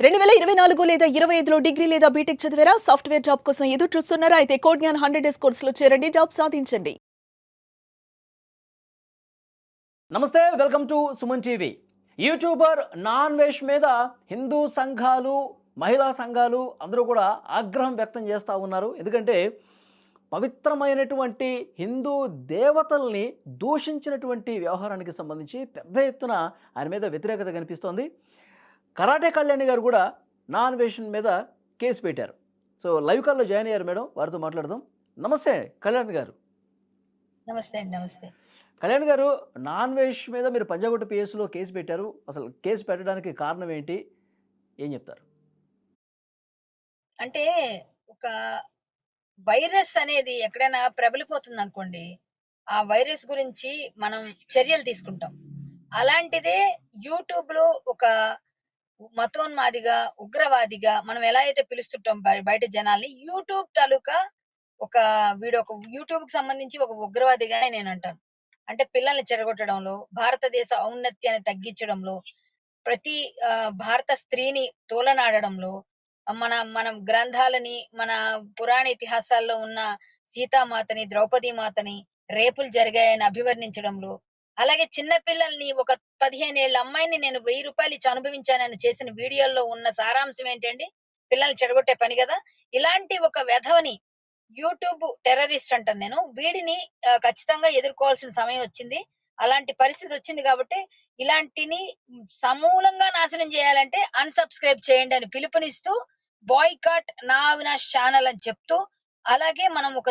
2024 లేదా 25లో డిగ్రీ లేదా బీటెక్ చదివారా? సాఫ్ట్‌వేర్ జాబ్ కోసం ఎదురు చూస్తున్నారా? అయితే కోడ్ జ్ఞాన్ 100 డేస్ కోర్సులో చేరండి. జాబ్ సాధించండి. నమస్తే welcome to Suman TV. YouTuber non veg మీద హిందూ సంఘాలు, మహిళా సంఘాలు అందరూ కూడా ఆగ్రహం వ్యక్తం చేస్తూ ఉన్నారు. ఎందుకంటే పవిత్రమైనటువంటి హిందూ దేవతల్ని దూషించినటువంటి వ్యవహారానికి సంబంధించి పెద్ద ఎత్తున ఆయన మీద వ్యతిరేకత కనిపిస్తోంది. కరాటే కళ్యాణి గారు కూడా నాన్ వెజ్ మీద కేసు పెట్టారు. సో లైవ్ కాల్లో జాయిన్ అయ్యారు మేడం, వారితో మాట్లాడదాం. నమస్తే కళ్యాణి గారు. నమస్తే అండి. నమస్తే. కళ్యాణ్ గారు, నాన్ వెజ్ మీద మీరు పంజాగుట్ట పిఎస్‌లో కేసు పెట్టారు. అసలు కేసు పెట్టడానికి కారణం ఏంటి? ఏం చెప్తారు? అంటే ఒక వైరస్ అనేది ఎక్కడైనా ప్రబలిపోతుందనుకోండి, ఆ వైరస్ గురించి మనం చర్యలు తీసుకుంటాం. అలాంటిదే యూట్యూబ్‌లో ఒక మతోన్మాదిగా, ఉగ్రవాదిగా మనం ఎలా అయితే పిలుస్తుంటాం బయట జనాల్ని, యూట్యూబ్ తాలూకా ఒక వీడొక యూట్యూబ్‌కి సంబంధించి ఒక ఉగ్రవాదిగానే నేనంటాను. అంటే పిల్లల్ని చెడగొట్టడంలో, భారతదేశ ఔన్నత్యాన్ని తగ్గించడంలో, ప్రతి భారత స్త్రీని తోలనాడడంలో, మనం గ్రంథాలని, మన పురాణ ఇతిహాసాల్లో ఉన్న సీతామాతని, ద్రౌపదీమాతని రేపులు జరిగాయని అభివర్ణించడంలో, అలాగే చిన్న పిల్లల్ని ఒక 15 ఏళ్ల అమ్మాయిని నేను రూ. 1000 ఇచ్చి అనుభవించానని చేసిన వీడియోల్లో ఉన్న సారాంశం ఏంటండి? పిల్లల్ని చెడగొట్టే పని గదా! ఇలాంటి ఒక వెధవని యూట్యూబ్ టెర్రరిస్ట్ అంటాను నేను. వీడిని ఖచ్చితంగా ఎదుర్కోవాల్సిన సమయం వచ్చింది. అలాంటి పరిస్థితి వచ్చింది కాబట్టి, ఇలాంటిని సమూలంగా నాశనం చేయాలంటే అన్‌సబ్‌స్క్రైబ్ చేయండి అని పిలుపునిస్తూ, బాయ్‌కాట్ నా అవినాష్ ఛానల్ అని చెప్తూ, అలాగే మనం ఒక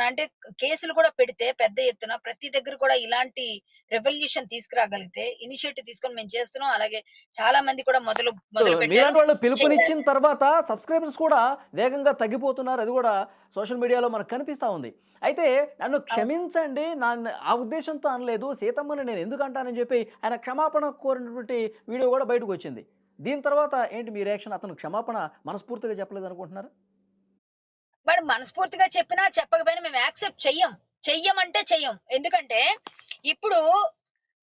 అంటే కేసులు కూడా పెడితే పెద్ద ఎత్తున ప్రతి దగ్గర కూడా ఇలాంటి రెవల్యూషన్ తీసుకురాగలిగితే, ఇనిషియేటివ్ తీసుకొని మేము చేస్తున్నాం. అలాగే చాలా మంది కూడా సో మొదలుపెట్టారు. మీలాంటి వాళ్ళు పిలుపునిచ్చిన చేయాలి. తర్వాత సబ్‌స్క్రైబర్స్ కూడా వేగంగా తగ్గిపోతున్నారు. అది కూడా సోషల్ మీడియాలో మనకు కనిపిస్తా ఉంది. అయితే నన్ను అవును. క్షమించండి, ఆ ఉద్దేశంతో అనలేదు. సీతమ్మని నేను ఎందుకు అంటానని చెప్పి ఆయన క్షమాపణ కోరినటువంటి వీడియో కూడా బయటకొచ్చింది. దీని తర్వాత ఏంటి మీ రియాక్షన్? అతను క్షమాపణ మనస్ఫూర్తిగా చెప్పలేదనుకుంటున్నారా? వాడు మనస్ఫూర్తిగా చెప్పినా, చెప్పకపోయినా మేము యాక్సెప్ట్ చెయ్యం. చెయ్యమంటే చెయ్యం. ఎందుకంటే, ఇప్పుడు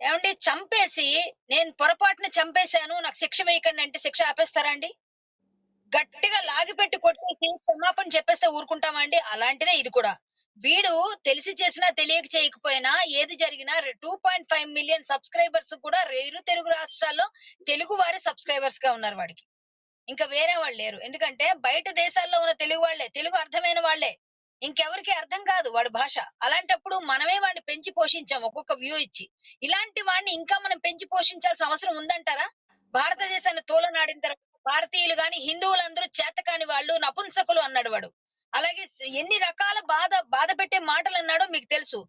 ఏవండీ చంపేసి, నేను పొరపాటున చంపేసాను, నాకు శిక్ష వేయకండి అంటే శిక్ష ఆపేస్తారా అండి? గట్టిగా లాగిపెట్టి కొట్టేసి క్షమాపణ చెప్పేస్తే ఊరుకుంటామా అండి? అలాంటిదే ఇది కూడా. వీడు తెలిసి చేసినా, తెలియక చేయకపోయినా ఏది జరిగినా 2.5 మిలియన్ సబ్‌స్క్రైబర్స్ కూడా ఇరు తెలుగు రాష్ట్రాల్లో తెలుగు వారే సబ్‌స్క్రైబర్స్‌గా ఉన్నారు వాడికి. ఇంకా వేరే వాళ్ళు లేరు. ఎందుకంటే బయట దేశాల్లో ఉన్న తెలుగు వాళ్ళే. తెలుగు అర్థమైన వాళ్ళే. ఇంకెవరికీ అర్థం కాదు వాడి భాష. అలాంటప్పుడు మనమే వాడిని పెంచి పోషించాం ఒక్కొక్క వ్యూ ఇచ్చి. ఇలాంటి వాడిని ఇంకా మనం పెంచి పోషించాల్సిన అవసరం ఉందంటారా? భారతదేశాన్ని తూలనాడిన తర్వాత భారతీయులు గాని, హిందువులందరూ చేతకాని వాళ్ళు, నపుంసకులు అన్నాడు వాడు. అలాగే ఎన్ని రకాల బాధ పెట్టే మాటలన్నాడో మీకు తెలుసు.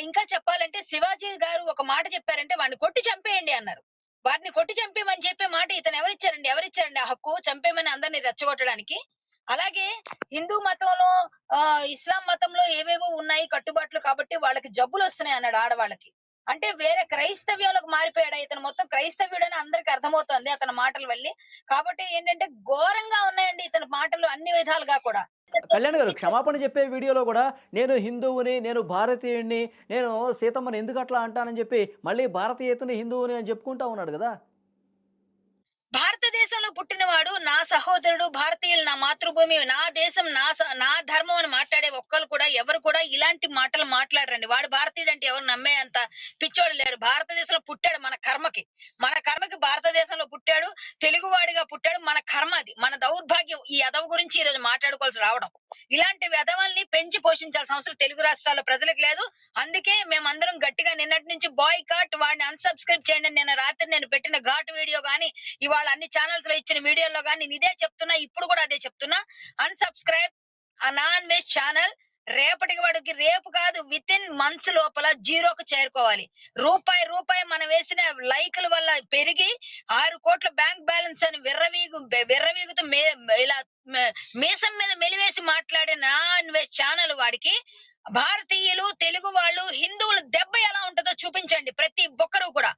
ఇంకా చెప్పాలంటే శివాజీ గారు ఒక మాట చెప్పారంటే వాడిని కొట్టి చంపేయండి అన్నారు. వారిని కొట్టి చంపేయమని చెప్పే మాట ఇతను ఎవరిచ్చారండి ఆ హక్కు? చంపేయమని అందరిని రెచ్చగొట్టడానికి? అలాగే హిందూ మతంలో ఇస్లాం మతంలో ఏవేవో ఉన్నాయి కట్టుబాట్లు కాబట్టి వాళ్ళకి జబ్బులొస్తున్నాయి అన్నాడు ఆడవాళ్ళకి. అంటే వేరే క్రైస్తవ్యంలోకి మారిపోయాడా ఇతను? మొత్తం క్రైస్తవ్యుడని అందరికి అర్థమవుతోంది అతని మాటలు వల్లి. కాబట్టి ఏంటంటే ఘోరంగా ఉన్నాయండి ఇతని మాటలు అన్ని విధాలుగా కూడా. కళ్యాణ్ గారు, క్షమాపణ చెప్పే వీడియోలో కూడా నేను హిందువుని, నేను భారతీయుడిని, నేను సీతమ్మని ఎందుకు అట్లా అంటానని చెప్పి మళ్ళీ భారతీయతని, హిందువుని అని చెప్పుకుంటా ఉన్నాడు కదా! భారతదేశంలో పుట్టినవాడు, నా సహోదరుడు, భారతీయులు నా మాతృభూమి, నా దేశం, నా ధర్మం అని మాట్లాడే ఒక్కళ్ళు కూడా ఎవరు కూడా ఇలాంటి మాటలు మాట్లాడరండి. వాడు భారతీయుడంటే ఎవరు నమ్మేంత పిచ్చోడు లేరు. భారతదేశంలో పుట్టాడు మన కర్మకి. మన కర్మకి భారతదేశంలో పుట్టాడు. తెలుగువాడిగా పుట్టాడు. మన కర్మ అది. మన దౌర్భాగ్యం ఈ ఎదవ గురించి ఈరోజు మాట్లాడుకోవాల్సి రావడం. ఇలాంటి వెధవల్ని పెంచి పోషించాల్సిన అవసరం తెలుగు రాష్ట్రాల ప్రజలకు లేదు. అందుకే మేమందరం గట్టిగా నిన్నటి నుంచి బాయ్‌కాట్ వాడిని అన్‌సబ్‌స్క్రైబ్ చేయండి అని నిన్న రాత్రి నేను పెట్టిన ఘాటు వీడియో గాని, ఇవాళ అన్ని ఛానల్స్ లో ఇచ్చిన వీడియోలో గాని నేను ఇదే చెప్తున్నా. ఇప్పుడు కూడా అదే చెప్తున్నా. అన్‌సబ్‌స్క్రైబ్ ఆ నాన్ వెజ్ ఛానల్. రేపటికి వాడికి రేపు కాదు వితిన్ మంత్స్ లోపల జీరోకి చేరుకోవాలి. రూపాయి మనం వేసిన లైకుల వల్ల పెరిగి 6,00,00,000 బ్యాంక్ బ్యాలెన్స్ అని విర్రవీగుతూ ఇలా మీసం మీద మెలివేసి మాట్లాడే నాన్ వెజ్ ఛానల్ వాడికి భారతీయులు, తెలుగు వాళ్ళు, హిందువుల దెబ్బ ఎలా ఉంటదో చూపించండి ప్రతి ఒక్కరు కూడా.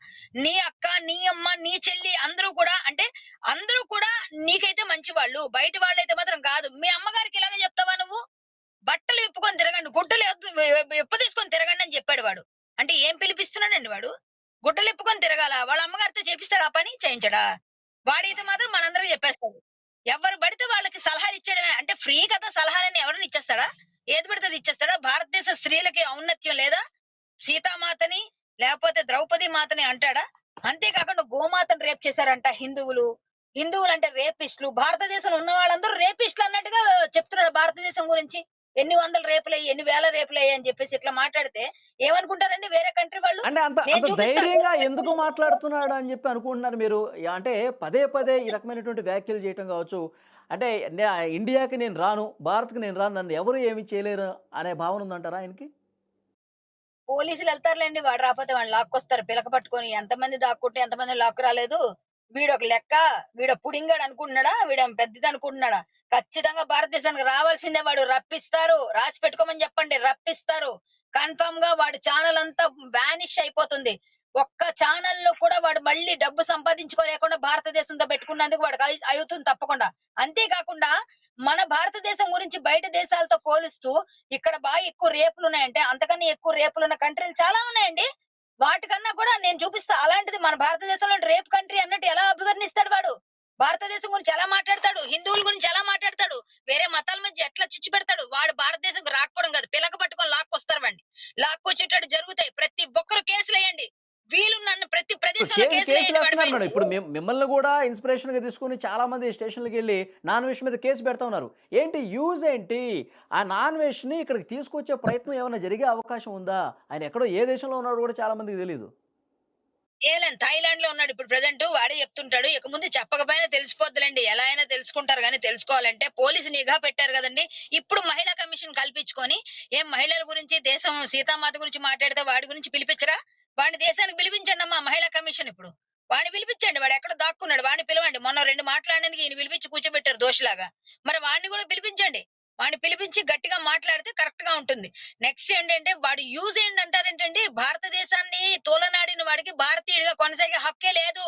నీ అక్క, నీ అమ్మ, నీ చెల్లి అందరూ కూడా అంటే అందరూ కూడా నీకైతే మంచివాళ్ళు. బయట వాళ్ళైతే మాత్రం కాదు. మీ అమ్మగారికి ఇలాగే చెప్తావా నువ్వు? బట్టలు విప్పుకొని తిరగండి. గుడ్డలు విప్పదీసుకొని తిరగండి అని చెప్పాడు వాడు. అంటే ఏం పిలిపిస్తున్నాడండి వాడు? గుడ్డలు విప్పుకొని తిరగాలా? వాళ్ళ అమ్మగారితో చేపిస్తాడా ఆ పని? చేయించడా? వాడైతే మాత్రం మనందరికి చెప్పేస్తాడు. ఎవరు పడితే వాళ్ళకి సలహాలు ఇచ్చేయడమే. అంటే ఫ్రీ కదా సలహాలని ఎవరైనా ఇచ్చేస్తాడా? ఏది పడితే అది ఇచ్చేస్తాడా? భారతదేశ స్త్రీలకి ఔన్నత్యం లేదా? సీతామాతని లేకపోతే ద్రౌపది మాతని అంటాడా? అంతే కాకుండా గోమాతను రేప్ చేశారంట హిందువులు. హిందువులంటే రేపిస్టులు. భారతదేశంలో ఉన్న వాళ్ళందరూ రేపిస్టులు అన్నట్టుగా చెప్తున్నాడు భారతదేశం గురించి. ఎన్ని వందల రేపులయ్యి, ఎన్ని వేల రేపులయ్యి అని చెప్పేసి ఇట్లా మాట్లాడితే ఏమనుకుంటారండి వేరే కంట్రీ వాళ్ళు? అంటే అంత నేను అంత చూపిస్తాను. ధైర్యంగా ఎందుకు మాట్లాడుతున్నాడు అని చెప్పి అనుకుంటున్నారు మీరు? అంటే పదే పదే ఈ రకమైనటువంటి వ్యాఖ్యలు చేయటం కావచ్చు. అంటే ఇండియాకి నేను రాను, భారత్‌కి నేను రాను, నన్ను ఎవరు ఏమి చేయలేరు అనే భావన ఉందంటారా ఆయనకి? పోలీసులు ఎళ్తారులెండి. వాడు రాకపోతే వాడిని లాక్కొస్తారు పిలక పట్టుకొని. ఎంతమంది దాక్కుంటే ఎంతమందిని లాక్కురాలేదు. వీడొక లెక్క. వీడో పుడింగాడు అనుకుంటున్నాడా? వీడేమో పెద్దదనుకుంటున్నాడా? ఖచ్చితంగా భారతదేశానికి రావాల్సిందే వాడు. రప్పిస్తారు. రాసి పెట్టుకోమని చెప్పండి. రప్పిస్తారు. కన్ఫర్మ్‌గా వాడి ఛానెల్ అంతా వానిష్ అయిపోతుంది. ఒక్క ఛానెల్‌లో కూడా వాడు మళ్ళీ డబ్బు సంపాదించుకోలేకుండా భారతదేశంతో పెట్టుకున్నందుకు వాడికి అవుతుంది తప్పకుండా. అంతే కాకుండా మన భారతదేశం గురించి బయట దేశాలతో పోలుస్తూ ఇక్కడ బాగా ఎక్కువ రేపులున్నాయంటే, అంతకన్నా ఎక్కువ రేపులున్న కంట్రీలు చాలా ఉన్నాయండి. వాటికన్నా కూడా నేను చూపిస్తా. అలాంటిది మన భారతదేశంలో రేప్ కంట్రీ అన్నట్టు ఎలా అభివర్ణిస్తాడు వాడు? భారతదేశం గురించి ఎలా మాట్లాడతాడు? హిందువుల గురించి ఎలా మాట్లాడతాడు? వేరే మతాల మధ్య ఎట్లా చిచ్చు పెడతాడు? వాడు భారతదేశంకి రాకపోవడం కాదు. పిలక పట్టుకొని లాక్కొస్తారు వాడిని. లాక్కొచ్చేటట్టు జరుగుతాయి. ప్రతి ఒక్కరు కేసులేయండి. వీలు నన్ను ప్రతి ఇప్పుడు ప్రదేశంలో కేసులేయండి వాడి కేసులేస్తున్నారు పైన. మేడం. ఇప్పుడు మిమ్మల్ని గూడా ఇన్‌స్పిరేషన్‌గా తీసుకొని చాలామంది స్టేషన్‌లకెళ్ళి నాన్ వెజ్ మీద కేసు పెడతా ఉన్నారు. ఏంటి యూజ్ ఏంటి? ఆ నాన్ వెజ్‌ని ఇక్కడికి తీసుకొచ్చే ప్రయత్నం ఏమన్నా జరిగే అవకాశం ఉందా? ఆయన ఎక్కడో ఏ దేశంలో ఉన్నాడో గూడా చాలా మందికి తెలీదు. ఏలేం థాయిలాండ్ లో ఉన్నాడు ఇప్పుడు ప్రెజెంట్. వాడే చెప్తుంటాడు. ఇక ముందు చెప్పకపోయినా తెలిసిపోద్దులెండి. ఎలా అయినా తెలుసుకుంటారు గానీ, తెలుసుకోవాలంటే పోలీసు నిఘా పెట్టారు గదండీ! ఇప్పుడు మహిళా కమిషన్ కల్పించుకొని, ఏం మహిళల గురించి దేశం సీతామాత గురించి మాట్లాడితే వాడి గురించి పిలిపించరా? వాడిని దేశానికి పిలిపించండమ్మా మహిళా కమిషన్ ఇప్పుడు. వాడిని పిలిపించండి. వాడెక్కడో దాక్కున్నాడు. వాడిని పిలవండి. మొన్న 2 మాట్లాడినందుకు ఈయన పిలిపించి కూర్చోబెట్టారు దోషిలాగా. మరి వాడిని గూడా పిలిపించండి. వాడిని పిలిపించి గట్టిగా మాట్లాడితే కరెక్ట్‌గా ఉంటుంది. నెక్స్ట్ ఏంటంటే వాడి యూజ్ ఏంటంటారేంటండి? భారతదేశాన్ని తోలనాడిన వాడికి భారతీయుడిగా కొనసాగే హక్కే లేదు.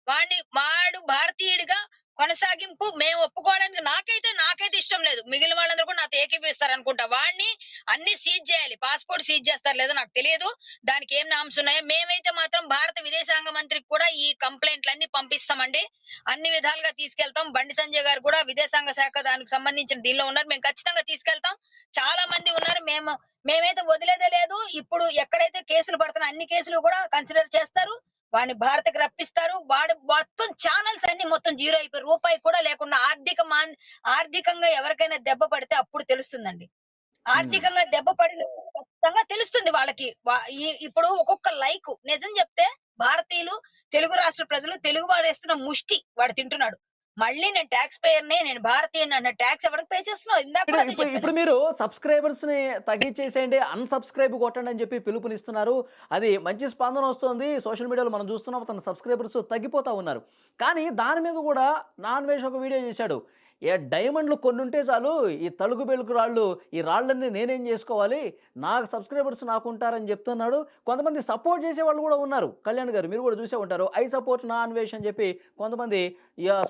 వాడు భారతీయుడిగా కొనసాగింపు మేము ఒప్పుకోవడానికి నాకైతే ఇష్టం లేదు. మిగిలిన వాళ్ళందరూ కూడా నాతో ఏకీభవిస్తారనుకుంటా. వాడిని అన్ని సీజ్ చేయాలి. పాస్‌పోర్ట్ సీజ్ చేస్తారో లేదో నాకు తెలియదు. దానికి ఏం నార్మ్స్ ఉన్నాయో మేమైతే మాత్రం భారత విదేశాంగ మంత్రికి కూడా ఈ కంప్లెయింట్‌లన్నీ పంపిస్తామండి. అన్ని విధాలుగా తీసుకెళ్తాం. బండి సంజయ్ గారు కూడా విదేశాంగ శాఖ దానికి సంబంధించిన దీనిలో ఉన్నారు. మేము ఖచ్చితంగా తీసుకెళ్తాం. చాలా మంది ఉన్నారు. మేమైతే వదిలేదే లేదు. ఇప్పుడు ఎక్కడైతే కేసులు పడుతున్నాయో అన్ని కేసులు కూడా కన్సిడర్ చేస్తారు. వాడిని భారత్‌కి రప్పిస్తారు. వాడు మొత్తం ఛానెల్స్ అన్నీ మొత్తం జీరో అయిపోయి రూపాయి కూడా లేకుండా ఆర్థికంగా ఎవరికైనా దెబ్బ పడితే అప్పుడు తెలుస్తుందండి. హ్మ్. ఆర్థికంగా దెబ్బ పడిన ఖచ్చితంగా తెలుస్తుంది వాళ్ళకి. ఇప్పుడు ఒక్కొక్క లైకు నిజం చెప్తే భారతీయులు, తెలుగు రాష్ట్ర ప్రజలు తెలుగు వాడేస్తున్న ముష్టి వాడు తింటున్నాడు. మళ్ళీ నేను టాక్స్ పేయర్‌ని, నేను భారతీయుడిని అన్న టాక్స్ ఎవరికి పే చేస్తున్నావు? ఇందాక ఇప్పుడు కూడా అదే ఇప్పుడు చెప్పాను. ఇప్పుడు మీరు సబ్‌స్క్రైబర్స్‌ని తగ్గించేసేయండి. అన్‌సబ్‌స్క్రైబ్ కొట్టండి అని చెప్పి పిలుపునిస్తున్నారు. అది మంచి స్పందన వస్తోంది. సోషల్ మీడియాలో మనం చూస్తున్నాం. తన సబ్‌స్క్రైబర్స్ తగ్గిపోతా ఉన్నారు. కానీ దాని మీద కూడా నాన్ వేష్ ఒక వీడియో చేశాడు. డైమండ్‌లు కొన్నుంటే చాలు. ఈ తళుకు బెళుకు రాళ్ళు, ఈ రాళ్ళన్నీ నేనేం చేసుకోవాలి? నాకు సబ్‌స్క్రైబర్స్ నాకుంటారని చెప్తున్నాడు. కొంతమంది సపోర్ట్ చేసేవాళ్ళు కూడా ఉన్నారు. కళ్యాణ్ గారు మీరు కూడా చూసే ఉంటారు. ఐ సపోర్ట్ నాన్ వేష్ అని చెప్పి కొంతమంది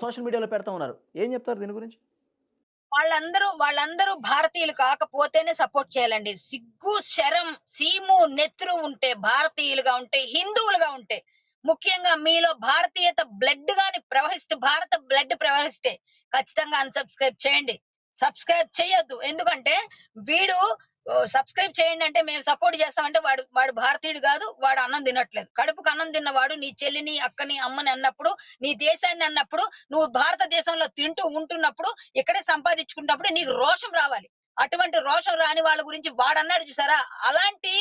సోషల్ మీడియాలో పెడతా ఉన్నారు. ఏం చెప్తారు దీని గురించి? వాళ్ళందరూ భారతీయులు కాకపోతేనే సపోర్ట్ చేయాలండి. సిగ్గు, శరం, సీము, నెత్తురు ఉంటే, భారతీయులుగా ఉంటే, హిందువులుగా ఉంటే, ముఖ్యంగా మీలో భారతీయత బ్లడ్ గాని ప్రవహిస్తే, భారత బ్లడ్ ప్రవహిస్తే ఖచ్చితంగా అన్‌సబ్‌స్క్రైబ్ చేయండి. సబ్‌స్క్రైబ్ చేయొద్దు. ఎందుకంటే వీడు సబ్‌స్క్రైబ్ చేయండి అంటే మేము సపోర్ట్ చేస్తామంటే వాడు భారతీయుడు గాదు. వాడు అన్నం తినట్లేదు. కడుపుకు అన్నం తిన్నవాడు నీ చెల్లిని, అక్కని, అమ్మని అన్నప్పుడు, నీ దేశాన్ని అన్నప్పుడు, నువ్వు భారతదేశంలో తింటూ ఉంటున్నప్పుడు ఇక్కడే సంపాదించుకున్నప్పుడు నీకు రోషం రావాలి. అటువంటి రోషం రాని వాళ్ళ గురించి వాడన్నాడు చూసారా? అలాంటి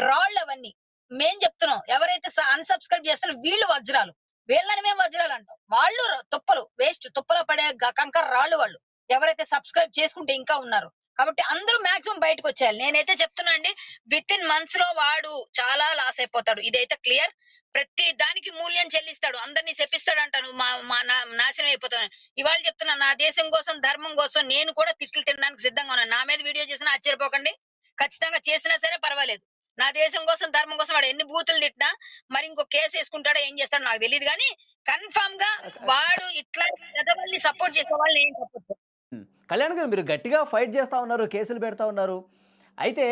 రాళ్ళవన్నీ. మేం చెప్తున్నాం. ఎవరైతే అన్‌సబ్‌స్క్రైబ్ చేస్తారో వీళ్ళు వజ్రాలు. వీళ్ళని మేము వజ్రాలు అంటాం. వాళ్ళు తుప్పలు. వేస్ట్ తుప్పలో పడే కంకర రాళ్ళు వాళ్ళు. ఎవరైతే సబ్‌స్క్రైబ్ చేసుకుంటే ఇంకా ఉన్నారు. కాబట్టి అందరూ మాక్సిమం బయటకొచ్చేయాలి. నేనైతే చెప్తున్నా అండి. వితిన్ మంత్స్ లో వాడు చాలా లాస్ అయిపోతాడు. ఇదైతే క్లియర్. ప్రతి దానికి మూల్యం చెల్లిస్తాడు. అందరిని శపిస్తాడంటాను. మా మా నా నాశనం అయిపోతామని. ఇవాళ చెప్తున్నా నా దేశం కోసం, ధర్మం కోసం నేను కూడా తిట్లు తినడానికి సిద్ధంగా ఉన్నాను. నా మీద వీడియో చేసినా ఆశ్చర్యపోకండి. ఖచ్చితంగా చేసినా సరే పర్వాలేదు. నా దేశం కోసం, ధర్మం కోసం వాడు ఎన్ని బూతులు తిట్టినా మరి ఇంకో కేసు ఏసుకుంటాడో ఏం చేస్తాడో నాకు తెలీదు గానీ కన్ఫర్మ్ గా వాడు ఇట్లాంటి వెధవల్ని సపోర్ట్ చేసే వాళ్ళని నేను సపోర్ట్ చేయను. హ్మ్. కళ్యాణ్ గారు మీరు గట్టిగా ఫైట్ చేస్తా ఉన్నారు. కేసులు పెడతా ఉన్నారు. అయితే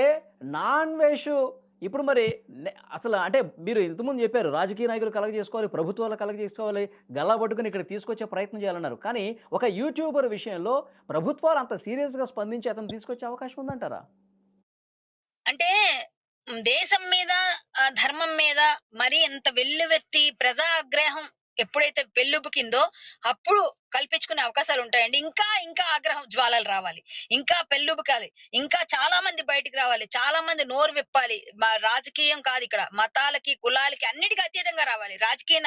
నాన్ వెజ్ ఇప్పుడు మరి అసలు అంటే మీరు ఇంతకుముందు చెప్పారు రాజకీయ నాయకులు కలెక్ట్ చేసుకోవాలి, ప్రభుత్వాలు కలెక్ట్ చేసుకోవాలి, గల్లా పట్టుకుని ఇక్కడ తీసుకొచ్చే ప్రయత్నం చేయాలన్నారు. కానీ ఒక యూట్యూబర్ విషయంలో ప్రభుత్వాలు అంత సీరియస్‌గా స్పందించి అతన్ని తీసుకొచ్చే అవకాశం ఉందంటారా? అంటే దేశం మీద ధర్మం మీద మరీ ఇంత వెల్లువెత్తి ప్రజా ఆగ్రహం ఎప్పుడైతే పెల్లుబుకిందో అప్పుడు కల్పించుకునే అవకాశాలు ఉంటాయండి. ఇంకా ఇంకా ఆగ్రహం జ్వాలలు రావాలి. ఇంకా పెల్లుబుకాలి. ఇంకా చాలా మంది బయటికి రావాలి. చాలా మంది నోరు విప్పాలి. రాజకీయం కాదు ఇక్కడ. మతాలకి, కులాలకి అన్నిటికి అతీతంగా రావాలి. రాజకీయ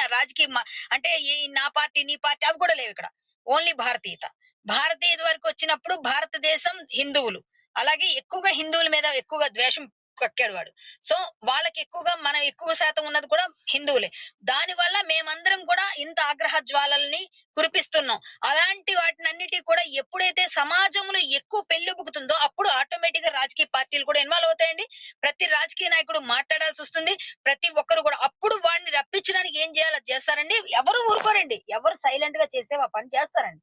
అంటే నా పార్టీ, నీ పార్టీ అవి కూడా లేవు ఇక్కడ. ఓన్లీ భారతీయత. భారతీయత వరకు వచ్చినప్పుడు భారతదేశం హిందువులు. అలాగే ఎక్కువగా హిందువుల మీద ఎక్కువగా ద్వేషం కక్కాడు వాడు. సో వాళ్ళకి ఎక్కువగా మనం ఎక్కువ శాతం ఉన్నది కూడా హిందువులే. దాని వల్ల మేమందరం కూడా ఇంత ఆగ్రహ జ్వాలల్ని కురిపిస్తున్నాం. అలాంటి వాటినన్నిటి కూడా ఎప్పుడైతే సమాజంలో ఎక్కువ పెళ్ళుబుకుతుందో అప్పుడు ఆటోమేటిక్ గా రాజకీయ పార్టీలు కూడా ఇన్వాల్వ్ అవుతాయండి. ప్రతి రాజకీయ నాయకుడు మాట్లాడాల్సి వస్తుంది. ప్రతి ఒక్కరు కూడా అప్పుడు వాడిని రప్పించడానికి ఏం చేయాలో అది చేస్తారండి. ఎవరు ఊరుకోరండి. ఎవరు సైలెంట్ గా చేసే ఆ పని చేస్తారండి.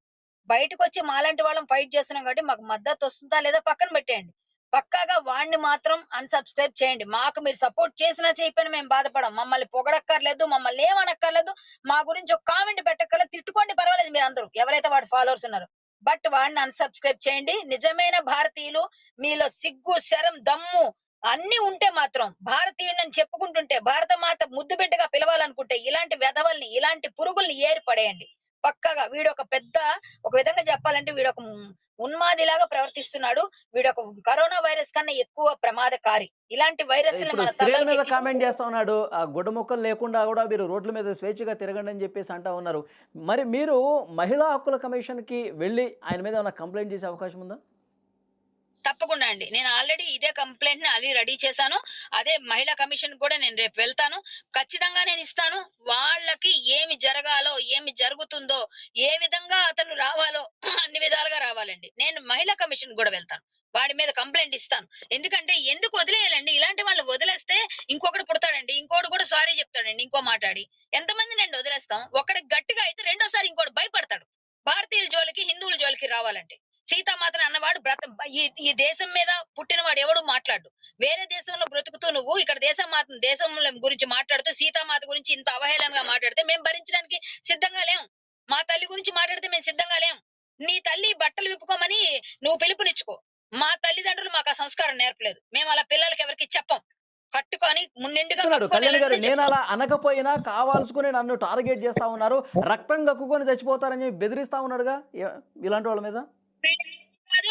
బయటకు వచ్చి మాలాంటి వాళ్ళం ఫైట్ చేస్తున్నాం కాబట్టి మాకు మద్దతు వస్తుందా లేదా పక్కన పెట్టేయండి. పక్కాగా వాడిని మాత్రం అన్‌సబ్‌స్క్రైబ్ చేయండి. మాకు మీరు సపోర్ట్ చేసినా చేయకపోయినా మేము బాధపడం. మమ్మల్ని పొగడక్కర్లేదు, మమ్మల్ని ఏమనక్కర్లేదు, మా గురించి ఒక కామెంట్ పెట్టక్కర్లేదు, తిట్టుకోండి పర్వాలేదు మీరందరూ. ఎవరైతే వాడి ఫాలోవర్స్ ఉన్నారో. బట్ వాడిని అన్‌సబ్‌స్క్రైబ్ చేయండి. నిజమైన భారతీయులు మీలో సిగ్గు, శరం, దమ్ము అన్నీ ఉంటే మాత్రం భారతీయుడిని చెప్పుకుంటుంటే భారత మాత ముద్దు బిడ్డగా పిలవాలనుకుంటే ఇలాంటి వెధవల్ని, ఇలాంటి పురుగుల్ని ఏరి పడేయండి. పక్కాగా ఒక విధంగా చెప్పాలంటే వీడొక ఉన్మాదిలాగా ప్రవర్తిస్తున్నాడు. వీడొక కరోనా వైరస్ కన్నా ఎక్కువ ప్రమాదకారి. ఇలాంటి వైరస్‌ని ఇప్పుడు మన స్త్రీల తలలకి మీద కామెంట్ చేస్తా ఉన్నాడు. ఆ గుడ్డ ముక్కలు లేకుండా కూడా మీరు రోడ్ల మీద స్వేచ్ఛగా తిరగండి అని చెప్పేసి అంటా ఉన్నారు. మరి మీరు మహిళా హక్కుల కమిషన్‌కి వెళ్లి ఆయన మీద ఏమైనా కంప్లెయింట్ చేసే అవకాశం ఉందా? తప్పకుండా అండి. నేను ఆల్రెడీ ఇదే కంప్లెయింట్‌ని రెడీ చేశాను. అదే మహిళా కమిషన్ కూడా నేను రేపు వెళ్తాను. ఖచ్చితంగా నేను ఇస్తాను. వాళ్ళకి ఏమి జరగాలో, ఏమి జరుగుతుందో, ఏ విధంగా అతను రావాలో అన్ని విధాలుగా రావాలండి. నేను మహిళా కమిషన్ కూడా వెళ్తాను. వాడి మీద కంప్లెయింట్ ఇస్తాను. ఎందుకంటే ఎందుకు వదిలేయాలండి? ఇలాంటి వాళ్ళని వదిలేస్తే ఇంకొకడు పుడతాడండి. ఇంకోడు కూడా సారీ చెప్తాడండి ఇంకో మాటాడి. ఎంతమందినండి వదిలేస్తాం? ఒకడికి గట్టిగా అయితే రెండోసారి ఇంకోడు భయపడతాడు. భారతీయుల జోలికి, హిందువుల జోలికి రావాలంటే. సీతామాతను అన్నవాడు ఈ ఈ దేశం మీద పుట్టినవాడు ఎవడు మాట్లాడు. వేరే దేశంలో బ్రతుకుతూ నువ్వు ఇక్కడ దేశం గురించి మాట్లాడుతూ సీతామాత గురించి ఇంత అవహేళనగా మాట్లాడితే మేము భరించడానికి సిద్ధంగా లేం. మా తల్లి గురించి మాట్లాడితే మేము సిద్ధంగా లేం. నీ తల్లి బట్టలు విప్పుకోమని నువ్వు పిలుపునిచ్చుకో. మా తల్లిదండ్రులు మాకు ఆ సంస్కారం నేర్పలేదు. మేము అలా పిల్లలకి ఎవరికి చెప్పం. కట్టుకొని నిండుగా చెప్తున్నాడు కప్పుకొని కళ్యాణ్ గారు, వెళ్ళండి నేను చెప్తాం. అలా అనకపోయినా కావాల్సుకుని నన్ను టార్గెట్ చేస్తా ఉన్నారు, రక్తం కక్కుకొని చచ్చిపోతారని చెప్పి బెదిరిస్తా ఉన్నాడుగా ఇలాంటి వాళ్ళ మీద.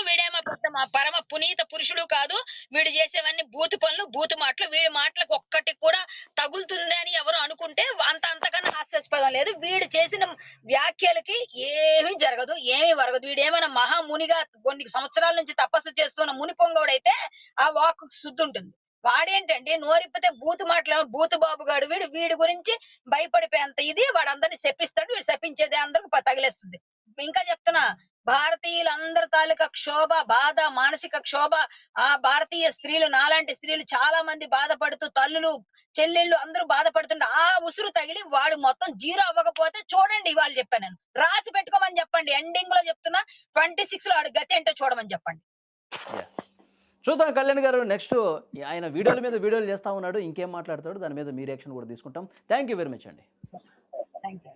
వీడేమో పెద్ద మా పరమ పునీత పురుషుడు కాదు. వీడు చేసేవన్నీ బూతు పనులు, బూతు మాటలు. వీడి మాటలకు ఒక్కటి కూడా తగులుతుంది అని ఎవరు అనుకుంటే అంతకన్నా హాస్యాస్పదం లేదు. వీడు చేసిన వ్యాఖ్యలకి ఏమీ జరగదు, ఏమీ వరగదు. వీడేమైనా మహామునిగా కొన్ని సంవత్సరాల నుంచి తపస్సు చేస్తున్న ముని పొంగవుడైతే ఆ వాక్కు శుద్ధుంటుంది. వాడేంటండి నోరిప్పితే బూతు మాటలు, బూతు బాబుగాడు వీడు. వీడి గురించి భయపడిపోయేంత ఇది వాడందరిని శపిస్తాడు. వీడు శపించేది అందరికి తగిలేస్తుంది. ఇంకా చెప్తున్నా, భారతీయులందరి తాలూకా క్షోభ, బాధ, మానసిక క్షోభ, ఆ భారతీయ స్త్రీలు నాలాంటి స్త్రీలు చాలా మంది బాధపడుతూ తల్లులు, చెల్లెళ్ళు అందరూ బాధపడుతుంటే ఆ ఉసురు తగిలి వాడు మొత్తం జీరో అవ్వకపోతే చూడండి. ఇవాళ చెప్పాను నేను. రాసి పెట్టుకోమని చెప్పండి. ఎండింగ్ లో చెప్తున్నా 26 లో ఆడు గతి ఏంటో చూడమని చెప్పండి. Yeah. చూద్దాం కళ్యాణ్ గారు, నెక్స్ట్ ఆయన వీడియోల మీద వీడియోలు చేస్తా ఉన్నాడు, ఇంకేం మాట్లాడతాడు దాని మీద మీ రియాక్షన్ కూడా తీసుకుంటాం. థ్యాంక్ యూ వెరీ మచ్ అండి. Thank you.